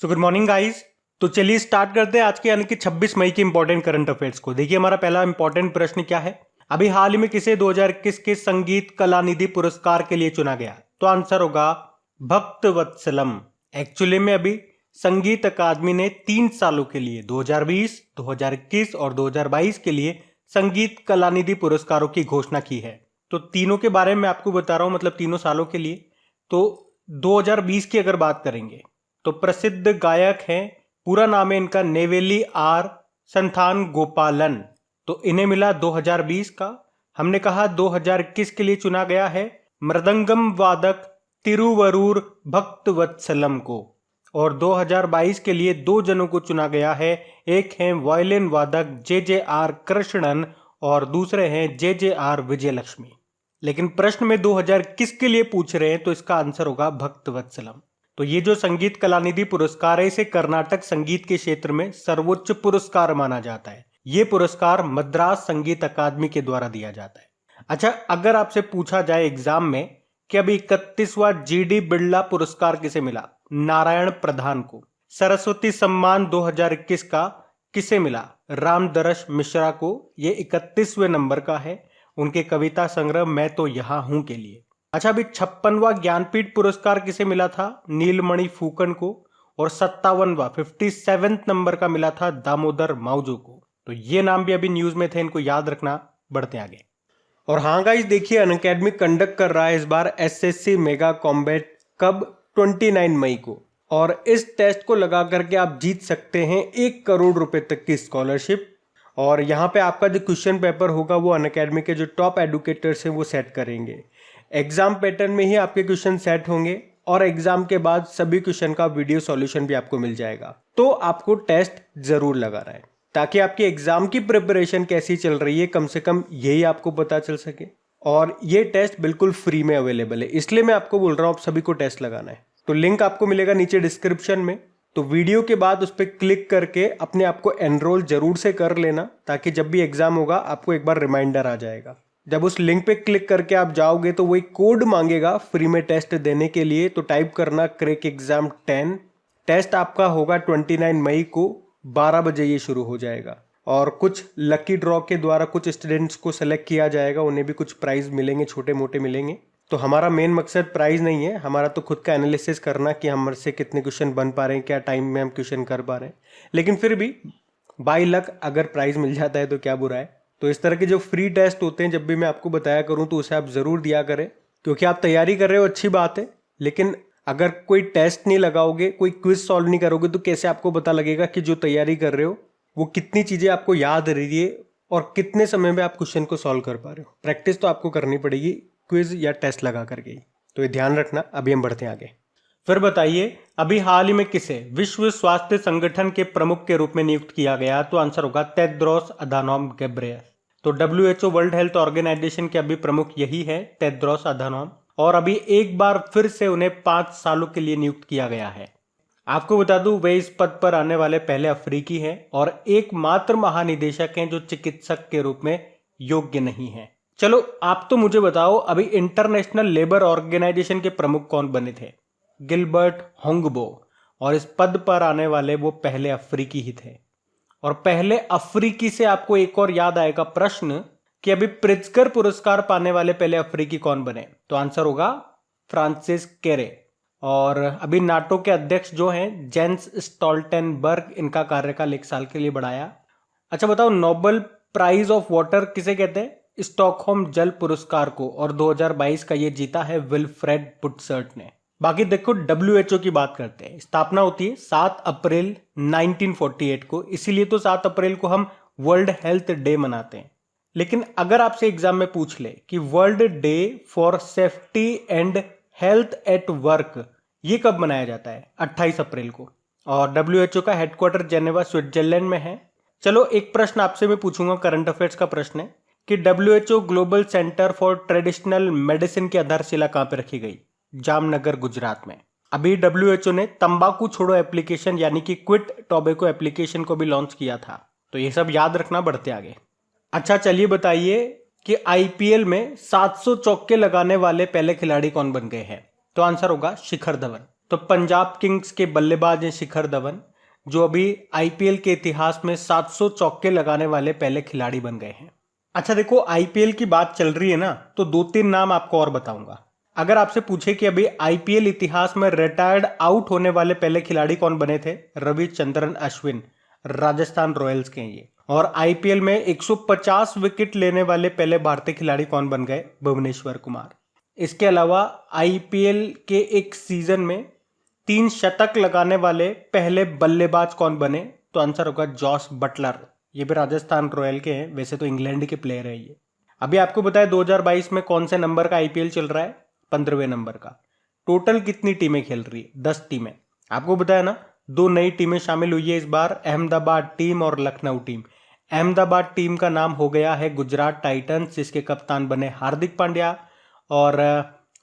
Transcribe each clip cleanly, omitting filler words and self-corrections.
So good morning guys. तो चलिए start करते हैं आज के यानी कि 26 मई के इंपॉर्टेंट करंट अफेयर्स को। देखिए हमारा पहला इंपॉर्टेंट प्रश्न क्या है। अभी हाल ही में किसे 2021 के संगीत कला निधि पुरस्कार के लिए चुना गया? तो आंसर होगा भक्तवत्सलम। एक्चुअली में अभी संगीत अकादमी ने 3 सालों के लिए 2020, 2021 और 2022 के लिए संगीत कला निधि पुरस्कारों की घोषणा की है। तो तीनों के बारे में आपको बता रहा हूं, मतलब तीनों सालों के लिए। तो 2020 की अगर बात करेंगे तो प्रसिद्ध गायक हैं, पूरा नाम है इनका नेवेली आर संथान गोपालन। तो इन्हें मिला 2020 का। हमने कहा 2021 के लिए चुना गया है मृदंगम वादक तिरुवरूर भक्तवत्सलम को, और 2022 के लिए 2 जनों को चुना गया है। एक हैं वायलिन वादक JJR कृष्णन और दूसरे हैं JJR विजयलक्ष्मी। लेकिन प्रश्न में 2021 के लिए पूछ रहे हैं तो इसका आंसर होगा भक्तवत्सलम। तो ये जो संगीत कलानिधि पुरस्कार है इसे कर्नाटक संगीत के क्षेत्र में सर्वोच्च पुरस्कार माना जाता है। ये पुरस्कार मद्रास संगीत अकादमी के द्वारा दिया जाता है। अच्छा, अगर आपसे पूछा जाए एग्जाम में कि अभी 31वां GD बिरला पुरस्कार किसे मिला? नारायण प्रधान को। सरस्वती सम्मान 2021 का किसे मिला? रामदरस मिश्रा को। ये 31वें नंबर का है, उनके कविता संग्रह मैं तो यहां हूं के लिए। अच्छा, अभी 56वां ज्ञानपीठ पुरस्कार किसे मिला था? नीलमणि फूकन को। और 57वां 57 नंबर का मिला था दामोदर माउजो को। तो ये नाम भी अभी न्यूज में थे, इनको याद रखना। बढ़ते आगे। और हाँ गाइस, देखिए अनअकैडमी कंडक्ट कर रहा है इस बार SSC मेगा कॉम्बैट। कब? 29 मई को। और इस टेस्ट को लगा करके आप जीत सकते हैं 1 करोड़ रुपए तक की स्कॉलरशिप। और यहाँ पे आपका जो क्वेश्चन पेपर होगा वो अनअकैडमी के जो टॉप एडुकेटर्स हैं वो सेट करेंगे। एग्जाम पैटर्न में ही आपके क्वेश्चन सेट होंगे और एग्जाम के बाद सभी क्वेश्चन का वीडियो सॉल्यूशन भी आपको मिल जाएगा। तो आपको टेस्ट जरूर लगाना है ताकि आपकी एग्जाम की प्रिपरेशन कैसी चल रही है कम से कम यही आपको पता चल सके। और ये टेस्ट बिल्कुल फ्री में अवेलेबल है, इसलिए मैं आपको बोल रहा हूं आप सभी को टेस्ट लगाना है। तो लिंक आपको मिलेगा नीचे डिस्क्रिप्शन में। तो वीडियो के बाद उस पर क्लिक करके अपने आप को एनरोल जरूर से कर लेना ताकि जब भी एग्जाम होगा आपको एक बार रिमाइंडर आ जाएगा। जब उस लिंक पे क्लिक करके आप जाओगे तो वो एक कोड मांगेगा फ्री में टेस्ट देने के लिए। तो टाइप करना क्रैक एग्जाम 10। टेस्ट आपका होगा 29 मई को 12 बजे ये शुरू हो जाएगा। और कुछ लकी ड्रॉ के द्वारा कुछ स्टूडेंट्स को सेलेक्ट किया जाएगा, उन्हें भी कुछ प्राइज मिलेंगे, छोटे मोटे मिलेंगे। तो हमारा मेन मकसद प्राइज नहीं है, हमारा तो खुद का एनालिसिस करना कि हमसे कितने क्वेश्चन बन पा रहे हैं, क्या टाइम में हम क्वेश्चन कर पा रहे हैं। लेकिन फिर भी बाय लक अगर प्राइज मिल जाता है तो क्या बुरा है। तो इस तरह के जो फ्री टेस्ट होते हैं जब भी मैं आपको बताया करूं तो उसे आप जरूर दिया करें, क्योंकि आप तैयारी कर रहे हो अच्छी बात है, लेकिन अगर कोई टेस्ट नहीं लगाओगे, कोई क्विज सॉल्व नहीं करोगे तो कैसे आपको पता लगेगा कि जो तैयारी कर रहे हो वो कितनी चीजें आपको याद रही है और कितने समय में आप क्वेश्चन को सॉल्व कर पा रहे हो। प्रैक्टिस तो आपको करनी पड़ेगी क्विज या टेस्ट लगा करके ही। तो ये ध्यान रखना। अभी हम बढ़ते हैं आगे। फिर बताइए अभी हाल ही में किसे विश्व स्वास्थ्य संगठन के प्रमुख के रूप में नियुक्त किया गया? तो आंसर होगा टेड्रोस अधानोम गेब्रेयस। तो WHO वर्ल्ड हेल्थ ऑर्गेनाइजेशन के अभी प्रमुख यही है, टेड्रोस अधानोम। और अभी एक बार फिर से उन्हें 5 सालों के लिए नियुक्त किया गया है। आपको बता दूं वे इस पद पर आने वाले पहले अफ्रीकी हैं और एकमात्र महानिदेशक हैं जो चिकित्सक के रूप में योग्य नहीं है। चलो आप तो मुझे बताओ अभी इंटरनेशनल लेबर ऑर्गेनाइजेशन के प्रमुख कौन बने थे? Gilbert Houngbo. और इस पद पर आने वाले वो पहले अफ्रीकी ही थे। और पहले अफ्रीकी से आपको एक और याद आएगा प्रश्न कि अभी प्रित्जकर पुरस्कार पाने वाले पहले अफ्रीकी कौन बने? तो आंसर होगा फ्रांसिस केरे। और अभी नाटो के अध्यक्ष जो हैं जेंस स्टोल्टेनबर्ग, इनका कार्यकाल 1 साल के लिए बढ़ाया। अच्छा बताओ नोबेल प्राइज ऑफ वाटर किसे कहते हैं? स्टॉकहोम जल पुरस्कार को। और 2022 का ये जीता है विल्फ्रेड बुटसर्ट ने। बाकी देखो WHO की बात करते हैं। स्थापना होती है 7 अप्रैल 1948 को, इसीलिए तो 7 अप्रैल को हम वर्ल्ड हेल्थ डे मनाते हैं। लेकिन अगर आपसे एग्जाम में पूछ ले कि world day for safety and health at work ये कब मनाया जाता है? 28 अप्रैल को। और WHO का हेडक्वार्टर जेनेवा स्विट्जरलैंड में है। चलो एक प्रश्न आपसे मैं पूछूंगा, करंट अफेयर्स का प्रश्न है कि WHO global centre for traditional medicine की आधारशिला कहां पर रखी गई? जामनगर गुजरात में। अभी WHO ने तंबाकू छोड़ो एप्लीकेशन यानी कि क्विट टोबैको एप्लीकेशन को भी लॉन्च किया था। तो ये सब याद रखना। बढ़ते आगे। अच्छा चलिए बताइए कि IPL में 700 चौके लगाने वाले पहले खिलाड़ी कौन बन गए हैं? तो आंसर होगा शिखर धवन। तो पंजाब किंग्स के बल्लेबाज हैं शिखर धवन, जो अभी आईपीएल के इतिहास में 700 चौके लगाने वाले पहले खिलाड़ी बन गए हैं। अच्छा देखो, आईपीएल की बात चल रही है ना, तो 2-3 नाम आपको और बताऊंगा। अगर आपसे पूछे कि अभी आईपीएल इतिहास में रिटायर्ड आउट होने वाले पहले खिलाड़ी कौन बने थे, रविचंद्रन अश्विन, राजस्थान रॉयल्स के हैं ये। और आईपीएल में 150 विकेट लेने वाले पहले भारतीय खिलाड़ी कौन बन गए, भुवनेश्वर कुमार। इसके अलावा आईपीएल के एक सीजन में 3 शतक लगाने वाले पहले बल्लेबाज कौन बने, तो आंसर होगा जॉस बटलर। ये भी राजस्थान रॉयल के हैं, वैसे तो इंग्लैंड के प्लेयर है ये। अभी आपको बताया 2022 में कौन से नंबर का आईपीएल चल रहा है, 15वें नंबर का। टोटल कितनी टीमें खेल रही है, 10 टीमें। आपको बताया ना 2 नई टीमें शामिल हुई है इस बार, अहमदाबाद टीम और लखनऊ टीम। अहमदाबाद टीम का नाम हो गया है गुजरात टाइटंस, जिसके कप्तान बने हार्दिक पांड्या। और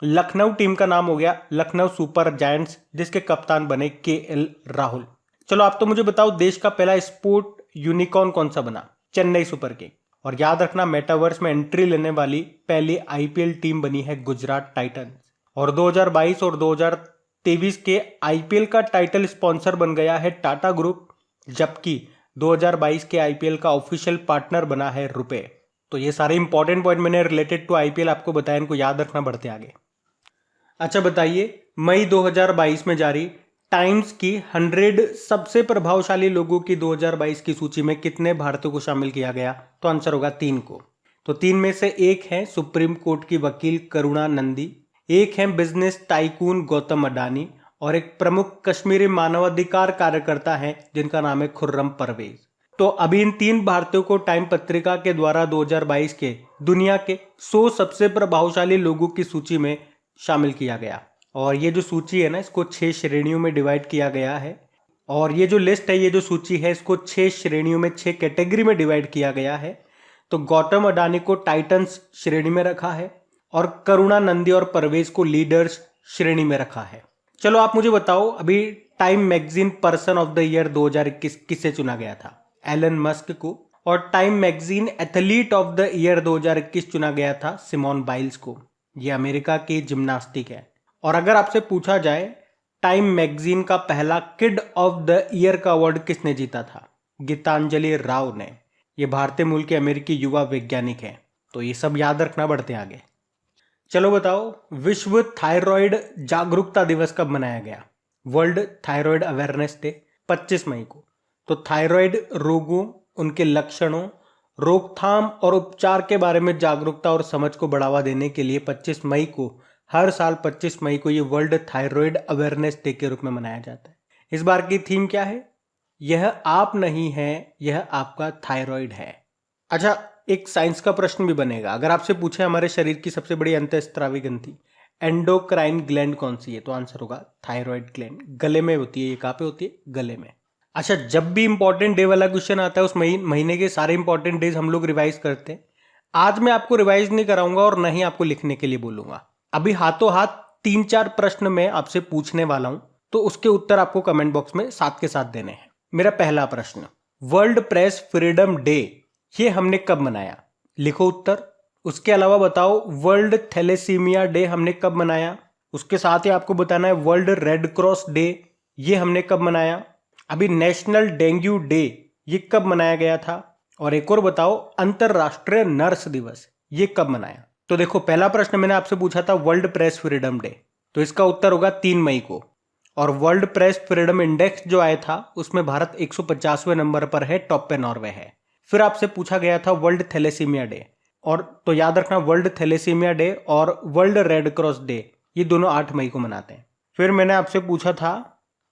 लखनऊ टीम का नाम हो गया लखनऊ सुपर जायंट्स, जिसके कप्तान बने केएल राहुल। चलो आप तो मुझे बताओ, देश का पहला स्पोर्ट यूनिकॉर्न कौन सा बना, चेन्नई सुपर किंग। और याद रखना, मेटावर्स में एंट्री लेने वाली पहली आईपीएल टीम बनी है गुजरात टाइटंस। और 2022 और 2023 के आईपीएल का टाइटल स्पॉन्सर बन गया है टाटा ग्रुप, जबकि 2022 के आईपीएल का ऑफिशियल पार्टनर बना है रुपे। तो ये सारे इंपॉर्टेंट पॉइंट मैंने रिलेटेड टू आईपीएल आपको बताया, इनको याद रखना। बढ़ते आगे। अच्छा बताइए, मई 2022 में जारी टाइम्स की 100 सबसे प्रभावशाली लोगों की 2022 की सूची में कितने भारतीयों को शामिल किया गया, तो आंसर होगा 3 को। तो 3 में से एक है सुप्रीम कोर्ट की वकील करुणा नंदी, एक है बिजनेस टाइकून गौतम अडानी, और एक प्रमुख कश्मीरी मानवाधिकार कार्यकर्ता है जिनका नाम है खुर्रम परवेज। तो अभी इन 3 भारतीयों को टाइम पत्रिका के द्वारा 2022 के दुनिया के 100 सबसे प्रभावशाली लोगों की सूची में शामिल किया गया। और ये जो सूची है ना, इसको 6 श्रेणियों में डिवाइड किया गया है। और ये जो लिस्ट है, ये जो सूची है, इसको 6 श्रेणियों में 6 कैटेगरी में डिवाइड किया गया है। तो गौतम अडानी को टाइटंस श्रेणी में रखा है, और करुणा नंदी और परवेज को लीडर्स श्रेणी में रखा है। चलो आप मुझे बताओ, अभी time magazine person of the year 2021 किसे चुना गया था, एलन मस्क को। और time magazine athlete of the year 2021 चुना गया था सिमोन बाइल्स को। ये अमेरिका की जिम्नास्टिक है। और अगर आपसे पूछा जाए टाइम मैगजीन का पहला किड ऑफ द ईयर का अवार्ड किसने जीता था, गीतांजलि राव ने। ये भारतीय मूल के अमेरिकी युवा वैज्ञानिक हैं। तो ये सब याद रखना। बढ़ते आगे। चलो बताओ, विश्व थायराइड जागरूकता दिवस कब मनाया गया, वर्ल्ड थायराइड अवेयरनेस डे 25 मई को। तो थायराइड रोगों, उनके लक्षणों, रोकथाम और उपचार के बारे में जागरूकता और समझ को बढ़ावा देने के लिए 25 मई को, हर साल 25 मई को ये वर्ल्ड थायराइड अवेयरनेस डे के रूप में मनाया जाता है। इस बार की थीम क्या है, यह आप नहीं है, यह आपका थायराइड है। अच्छा, एक साइंस का प्रश्न भी बनेगा। अगर आपसे पूछे हमारे शरीर की सबसे बड़ी अंतःस्रावी ग्रंथि एंडोक्राइन ग्लैंड कौन सी है, तो आंसर होगा थायराइड ग्लैंड। गले में होती है। ये कहाँ पे होती है, गले में। अच्छा, जब भी इंपॉर्टेंट डे वाला क्वेश्चन आता है, उस महीने के सारे इंपॉर्टेंट डेज हम लोग रिवाइज करते हैं। आज मैं आपको रिवाइज नहीं कराऊंगा और ना ही आपको लिखने के लिए बोलूंगा। अभी हाथों हाथ 3-4 प्रश्न मैं आपसे पूछने वाला हूं, तो उसके उत्तर आपको कमेंट बॉक्स में साथ के साथ देने हैं। मेरा पहला प्रश्न, वर्ल्ड प्रेस फ्रीडम डे ये हमने कब मनाया, लिखो उत्तर। उसके अलावा बताओ, वर्ल्ड थैलेसीमिया डे हमने कब मनाया। उसके साथ ही आपको बताना है वर्ल्ड रेड क्रॉस डे ये हमने कब मनाया। अभी नेशनल डेंगू डे ये कब मनाया गया था। और एक और बताओ, अंतरराष्ट्रीय नर्स दिवस ये कब मनाया। तो देखो, पहला प्रश्न मैंने आपसे पूछा था वर्ल्ड प्रेस फ्रीडम डे, तो इसका उत्तर होगा 3 मई को। और वर्ल्ड प्रेस फ्रीडम इंडेक्स जो आया था, उसमें भारत 150वें नंबर पर है, टॉप पे नॉर्वे है। फिर आपसे पूछा गया था वर्ल्ड थैलेसीमिया डे, और तो याद रखना वर्ल्ड थैलेसीमिया डे और वर्ल्ड रेड क्रॉस डे ये दोनों 8 मई को मनाते हैं। फिर मैंने आपसे पूछा था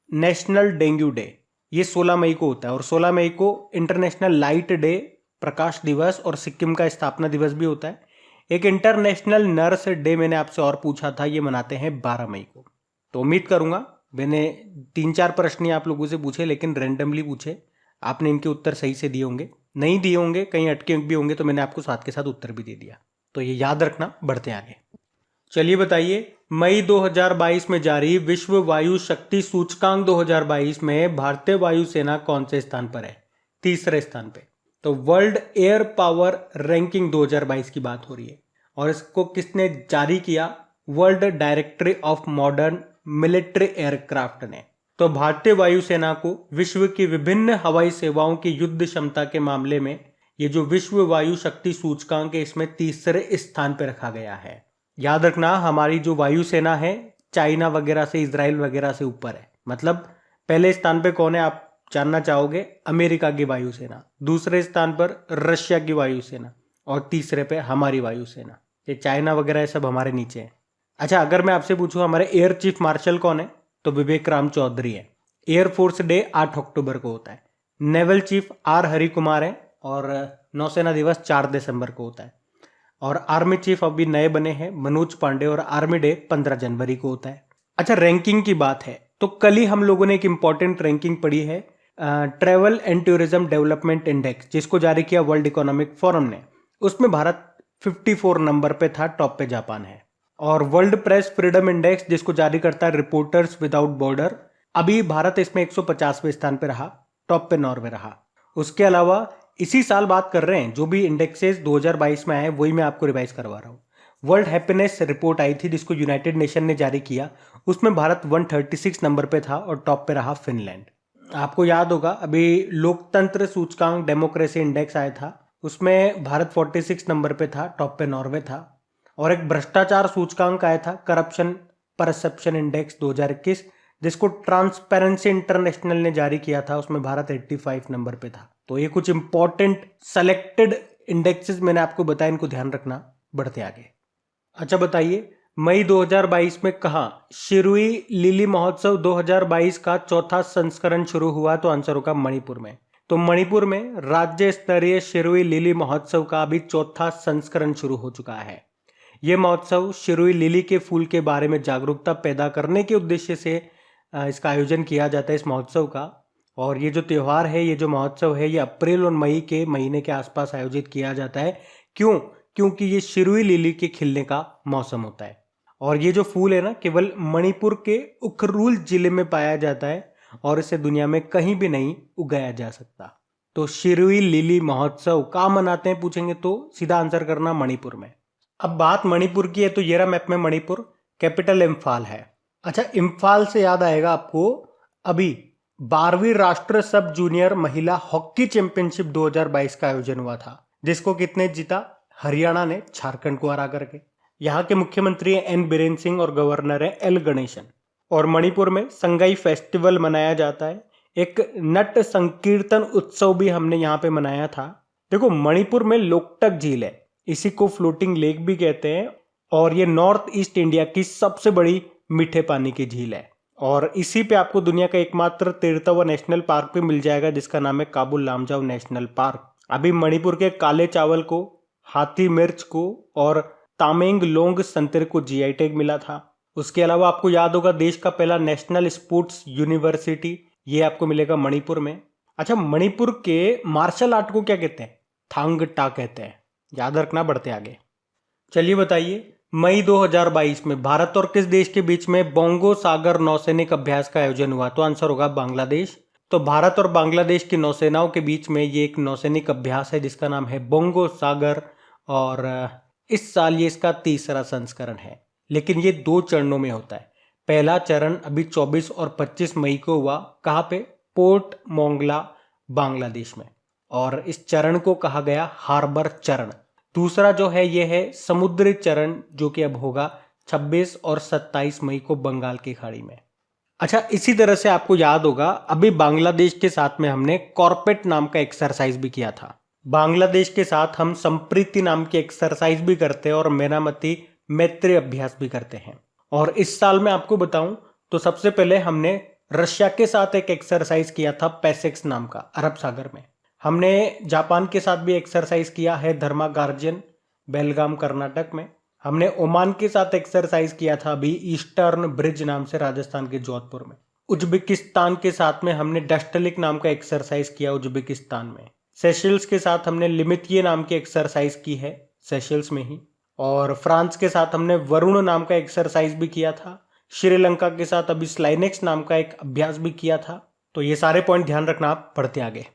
नेशनल डेंगू डे, ये 16 मई को होता है। और 16 मई को इंटरनेशनल लाइट डे, प्रकाश दिवस और सिक्किम का स्थापना दिवस भी होता है। एक इंटरनेशनल नर्स डे मैंने आपसे और पूछा था, ये मनाते हैं 12 मई को। तो उम्मीद करूंगा मैंने 3-4 प्रश्न आप लोगों से पूछे, लेकिन रैंडमली पूछे, आपने इनके उत्तर सही से दिए होंगे। नहीं दिए होंगे, कहीं अटके भी होंगे, तो मैंने आपको साथ के साथ उत्तर भी दे दिया। तो ये याद रखना। बढ़ते आगे। चलिए बताइए, मई 2022 में जारी विश्व वायु शक्ति सूचकांक 2022 में भारतीय वायुसेना कौन से स्थान पर है, तीसरे स्थान पे। तो वर्ल्ड एयर पावर रैंकिंग 2022 की बात हो रही है, और इसको किसने जारी किया, world directory of modern military aircraft ने। तो भारतीय वायुसेना को विश्व की विभिन्न हवाई सेवाओं की युद्ध क्षमता के मामले में ये जो विश्व वायु शक्ति सूचकांक है इसमें तीसरे स्थान पर रखा गया है। याद रखना, हमारी जो वायुसेना है चाइना वगैरह से, इजराइल वगैरह से ऊपर है। मतलब पहले स्थान पे कौन है आप जानना चाहोगे? अमेरिका की वायुसेना, दूसरे स्थान पर रशिया की वायुसेना और तीसरे पे हमारी वायुसेना। ये चाइना वगैरह ये सब हमारे नीचे है। अच्छा, अगर मैं आपसे पूछूं हमारे एयर चीफ मार्शल कौन है, तो विवेक राम चौधरी है। एयरफोर्स डे 8 अक्टूबर को होता है। Naval chief are Hari Kumar है और नौसेना दिवस 4 दिसंबर को होता है। और आर्मी चीफ अभी नए बने हैं मनोज पांडे और आर्मी डे 15 जनवरी को होता है। अच्छा, रैंकिंग की बात है तो कल ही हम लोगों ने एक इंपॉर्टेंट रैंकिंग पढ़ी है, travel and tourism development index, जिसको जारी किया वर्ल्ड इकोनॉमिक फोरम ने। उसमें भारत 54 नंबर पे था, टॉप पे जापान है। और वर्ल्ड प्रेस फ्रीडम इंडेक्स जिसको जारी करता है रिपोर्टर्स विदाउट बॉर्डर, अभी भारत इसमें 150वें स्थान पे रहा, टॉप पे नॉर्वे रहा। उसके अलावा इसी साल बात कर रहे हैं, जो भी इंडेक्सेस 2022 में आए वही मैं आपको रिवाइज करवा रहा हूँ। वर्ल्ड हैप्पीनेस रिपोर्ट आई थी जिसको यूनाइटेड नेशन ने जारी किया, उसमें भारत 136 नंबर पे था और टॉप पे रहा फिनलैंड। आपको याद होगा अभी लोकतंत्र सूचकांक डेमोक्रेसी इंडेक्स आया था, उसमें भारत 46 नंबर पे था, टॉप पे नॉर्वे था। और एक भ्रष्टाचार सूचकांक आया था, करप्शन परसेप्शन इंडेक्स 2021, जिसको ट्रांसपेरेंसी इंटरनेशनल ने जारी किया था, उसमें भारत 85 नंबर पे था। तो ये कुछ इंपॉर्टेंट सेलेक्टेड इंडेक्सेस मैंने आपको बताया, इनको ध्यान रखना। बढ़ते आगे। अच्छा बताइए, मई 2022 में कहाँ शिरुई लिली महोत्सव 2022 का चौथा संस्करण शुरू हुआ? तो आंसर होगा मणिपुर में। तो मणिपुर में राज्य स्तरीय शिरुई लिली महोत्सव का अभी चौथा संस्करण शुरू हो चुका है। यह महोत्सव शिरुई लिली के फूल के बारे में जागरूकता पैदा करने के उद्देश्य से इसका आयोजन किया जाता है, इस महोत्सव का। और ये जो त्यौहार है, ये जो महोत्सव है, ये अप्रैल और मई के महीने के आसपास आयोजित किया जाता है। क्यों? क्योंकि ये शिरुई लिली के खिलने का मौसम होता है। और ये जो फूल है ना, केवल मणिपुर के उखरुल जिले में पाया जाता है और इसे दुनिया में कहीं भी नहीं उगाया जा सकता। तो शिरुई लिली महोत्सव कहाँ मनाते हैं पूछेंगे तो सीधा आंसर करना मणिपुर में। अब बात मणिपुर की है तो ये रहा मैप में मणिपुर, कैपिटल इम्फाल है। अच्छा, इम्फाल से याद आएगा आपको, अभी 12वीं राष्ट्रीय सब जूनियर महिला हॉकी चैंपियनशिप 2022 का आयोजन हुआ था, जिसको कितने जीता? हरियाणा ने झारखंड को हरा करके। यहाँ के मुख्यमंत्री एन बीरेन सिंह और गवर्नर है एल गणेशन। और मणिपुर में संगाई फेस्टिवल मनाया जाता है, एक नट संकीर्तन उत्सव भी हमने यहाँ पे मनाया था। देखो, मणिपुर में लोकटक झील है, इसी को फ्लोटिंग लेक भी कहते हैं, और ये नॉर्थ ईस्ट इंडिया की सबसे बड़ी मीठे पानी की झील है। और इसी पे आपको दुनिया का एकमात्र 13वां नेशनल पार्क भी मिल जाएगा, जिसका नाम है काबुल लामजाओ नेशनल पार्क। अभी मणिपुर के काले चावल को, हाथी मिर्च को और तामेंग लोंग संतरे को जीआई टैग मिला था। उसके अलावा आपको याद होगा देश का पहला नेशनल स्पोर्ट्स यूनिवर्सिटी, ये आपको मिलेगा मणिपुर में। अच्छा, मणिपुर के मार्शल आर्ट को क्या कहते हैं? थांग टा कहते हैं, याद रखना। बढ़ते आगे। चलिए बताइए, मई 2022 में भारत और किस देश के बीच में बोंगो सागर नौसैनिक अभ्यास का आयोजन हुआ? तो आंसर होगा बांग्लादेश। तो भारत और बांग्लादेश की नौसेनाओं के बीच में ये एक नौसैनिक अभ्यास है जिसका नाम है बोंगो सागर, और इस साल ये इसका तीसरा संस्करण है। लेकिन ये 2 चरणों में होता है। पहला चरण अभी 24 और 25 मई को हुआ। कहाँ पे? पोर्ट मोंगला, बांग्लादेश में। और इस चरण को कहा गया हार्बर चरण। दूसरा जो है ये है समुद्री चरण, जो कि अब होगा 26 और 27 मई को बंगाल की खाड़ी में। अच्छा, इसी तरह से आपको याद होगा अभी बांग्लादेश के साथ में हमने कॉर्पेट नाम का एक्सरसाइज भी किया था। बांग्लादेश के साथ हम संप्रीति नाम की एक्सरसाइज भी करते हैं और मेनामती मैत्री अभ्यास भी करते हैं। और इस साल में आपको बताऊं तो सबसे पहले हमने रशिया के साथ एक एक्सरसाइज किया था पैसेक्स नाम का, अरब सागर में। हमने जापान के साथ भी एक्सरसाइज किया है धर्मा गार्जियन, बेलगाम कर्नाटक में। हमने ओमान के साथ एक्सरसाइज किया था अभी ईस्टर्न ब्रिज नाम से, राजस्थान के जोधपुर में। उज्बेकिस्तान के साथ में हमने डस्टलिक नाम का एक्सरसाइज किया उज्बेकिस्तान में। सेशल्स के साथ हमने लिमितिये नाम की एक्सरसाइज की है, सेशल्स में ही। और फ्रांस के साथ हमने वरुण नाम का एक्सरसाइज भी किया था। श्रीलंका के साथ अभी स्लाइनेक्स नाम का एक अभ्यास भी किया था। तो ये सारे पॉइंट ध्यान रखना आप। बढ़ते आगे।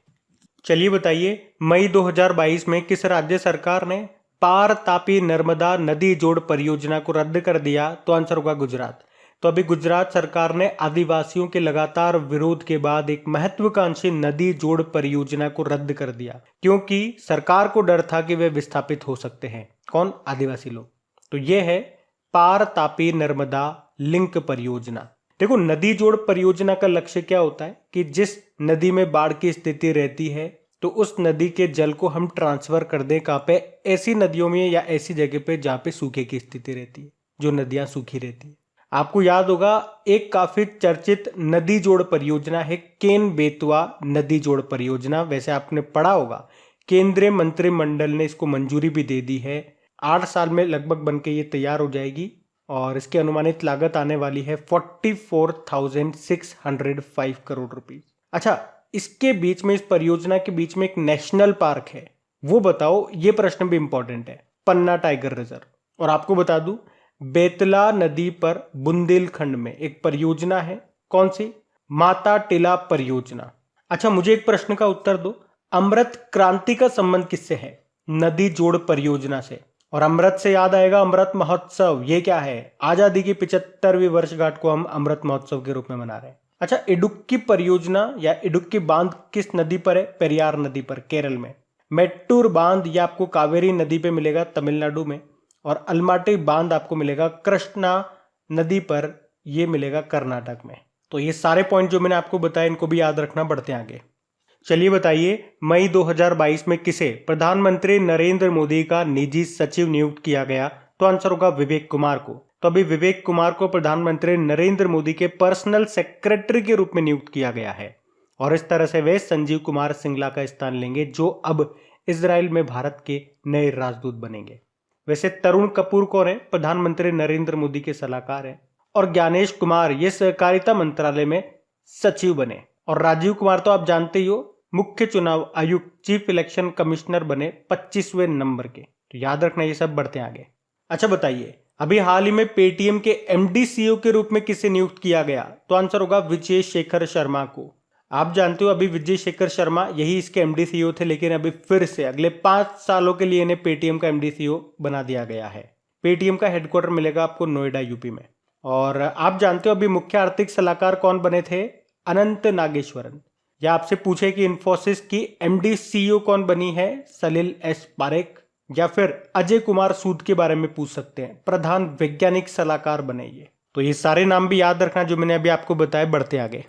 चलिए बताइए, मई 2022 में किस राज्य सरकार ने पार तापी नर्मदा नदी जोड़ परियोजना को रद्द कर दिया? तो आंसर होगा गुजरात। तो अभी गुजरात सरकार ने आदिवासियों के लगातार विरोध के बाद एक महत्वाकांक्षी नदी जोड़ परियोजना को रद्द कर दिया, क्योंकि सरकार को डर था कि वे विस्थापित हो सकते हैं। कौन? आदिवासी लोग। तो ये है पार तापी नर्मदा लिंक परियोजना। देखो, नदी जोड़ परियोजना का लक्ष्य क्या होता है कि जिस नदी में बाढ़ की स्थिति रहती है तो उस नदी के जल को हम ट्रांसफर कर दें कहाँ पे? ऐसी नदियों में या ऐसी जगह पे जहाँ पे सूखे की स्थिति रहती है, जो नदियां सूखी रहती है। आपको याद होगा एक काफी चर्चित नदी जोड़ परियोजना है केन बेतवा नदी जोड़ परियोजना। वैसे आपने पढ़ा होगा, केंद्रीय मंत्रिमंडल ने इसको मंजूरी भी दे दी है। 8 साल में लगभग बनके ये तैयार हो जाएगी और इसकी अनुमानित लागत आने वाली है 44,605 करोड़ रुपीस। अच्छा, इसके बीच में, इस परियोजना के बीच में एक नेशनल पार्क है, वो बताओ। ये प्रश्न भी इंपॉर्टेंट है। पन्ना टाइगर रिजर्व। और आपको बता दूं, बेतला नदी पर बुंदेलखंड में एक परियोजना है। कौन सी? माता टिला परियोजना। अच्छा, मुझे एक प्रश्न का उत्तर दो, अमृत क्रांति का संबंध किससे है? नदी जोड़ परियोजना से। और अमृत से याद आएगा अमृत महोत्सव। ये क्या है? आजादी की 75वीं वर्षगांठ को हम अमृत महोत्सव के रूप में मना रहे हैं। अच्छा, इडुक्की परियोजना या इडुक्की बांध किस नदी पर है? पेरियार नदी पर, केरल में। मेट्टूर बांध ये आपको कावेरी नदी पे मिलेगा, तमिलनाडु में। और अलमाटी बांध आपको मिलेगा कृष्णा नदी पर, ये मिलेगा कर्नाटक में। तो ये सारे पॉइंट जो मैंने आपको बताया, इनको भी याद रखना। बढ़ते आगे। चलिए बताइए, मई 2022 में किसे प्रधानमंत्री नरेंद्र मोदी का निजी सचिव नियुक्त किया गया? तो आंसर होगा विवेक कुमार को। तो अभी विवेक कुमार को प्रधानमंत्री नरेंद्र मोदी के पर्सनल सेक्रेटरी के रूप में नियुक्त किया गया है। और इस तरह से वे संजीव कुमार सिंगला का स्थान लेंगे, जो अब इजराइल में भारत के नए राजदूत बनेंगे। वैसे तरुण कपूर कौन है? प्रधानमंत्री नरेंद्र मोदी के सलाहकार हैं। और ज्ञानेश कुमार ये सहकारिता मंत्रालय में सचिव बने। और राजीव कुमार तो आप जानते ही हो, मुख्य चुनाव आयुक्त, चीफ इलेक्शन कमिश्नर बने 25वें नंबर के। तो याद रखना ये सब। बढ़ते आगे। अच्छा बताइए, अभी हाल ही में पेटीएम के एमडी सीईओ के रूप में किसे नियुक्त किया गया? तो आंसर होगा विजय शेखर शर्मा को। आप जानते हो, अभी विजय शेखर शर्मा यही इसके एमडी सीईओ थे, लेकिन अभी फिर से अगले 5 सालों के लिए इन्हें पेटीएम का एमडी सीईओ बना दिया गया है। पेटीएम का हेडक्वार्टर मिलेगा आपको नोएडा, यूपी में। और आप जानते हो अभी मुख्य आर्थिक सलाहकार कौन बने थे? अनंत नागेश्वरन। या आपसे पूछे कि इन्फोसिस की एमडी सीईओ कौन बनी है? सलिल एस पारेख। या फिर अजय कुमार सूद के बारे में पूछ सकते हैं, प्रधान वैज्ञानिक सलाहकार बने ये। तो ये सारे नाम भी याद रखना जो मैंने अभी आपको बताया। बढ़ते आगे।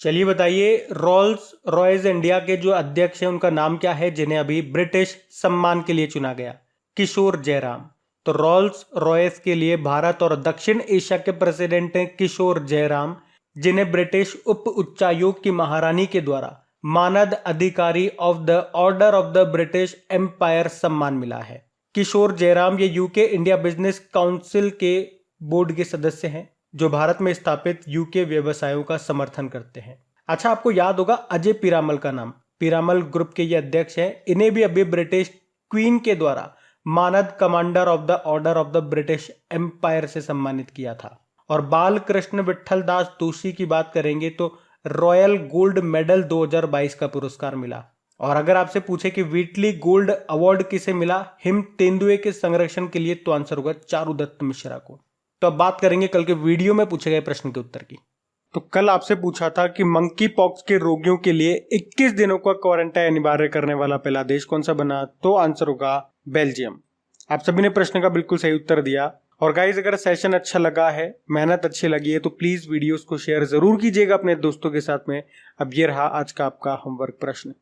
चलिए बताइए, रोल्स रॉयस इंडिया के जो अध्यक्ष हैं उनका नाम क्या है, जिन्हें अभी ब्रिटिश सम्मान के लिए चुना गया? किशोर जयराम। तो रोल्स रॉयस के लिए भारत और दक्षिण एशिया के प्रेसिडेंट हैं किशोर जयराम, जिन्हें ब्रिटिश उप उच्चायोग की महारानी के द्वारा मानद अधिकारी of the Order of the British Empire सम्मान मिला है। किशोर जयराम ये यूके इंडिया बिजनेस काउंसिल के बोर्ड के सदस्य हैं, जो भारत में स्थापित यूके व्यवसायों का समर्थन करते हैं। अच्छा, आपको याद होगा अजय पीरामल का नाम। पीरामल ग्रुप के ये अध्यक्ष हैं। इन्हें भी अभी ब्रिटिश क्वीन के द्वारा मानद Commander of the Order of the British Empire से सम्मानित किया था। और बाल कृष्ण विठल दास दोषी की बात करेंगे तो रॉयल गोल्ड मेडल 2022 का पुरस्कार मिला। और अगर आपसे पूछे कि व्हीटली गोल्ड अवार्ड किसे मिला हिम तेंदुए के संरक्षण के लिए, तो आंसर होगा चारुदत्त मिश्रा को। तो अब बात करेंगे कल के वीडियो में पूछे गए प्रश्न के उत्तर की। तो कल आपसे पूछा था कि मंकी पॉक्स के रोगियों के लिए 21 दिनों का क्वारंटाइन अनिवार्य करने वाला पहला देश कौन सा बना? तो आंसर होगा बेल्जियम। आप सभी ने प्रश्न का बिल्कुल सही उत्तर दिया। और गाइज, अगर सेशन अच्छा लगा है, मेहनत अच्छी लगी है, तो प्लीज वीडियोस को शेयर जरूर कीजिएगा अपने दोस्तों के साथ में। अब ये रहा आज का आपका होमवर्क प्रश्न।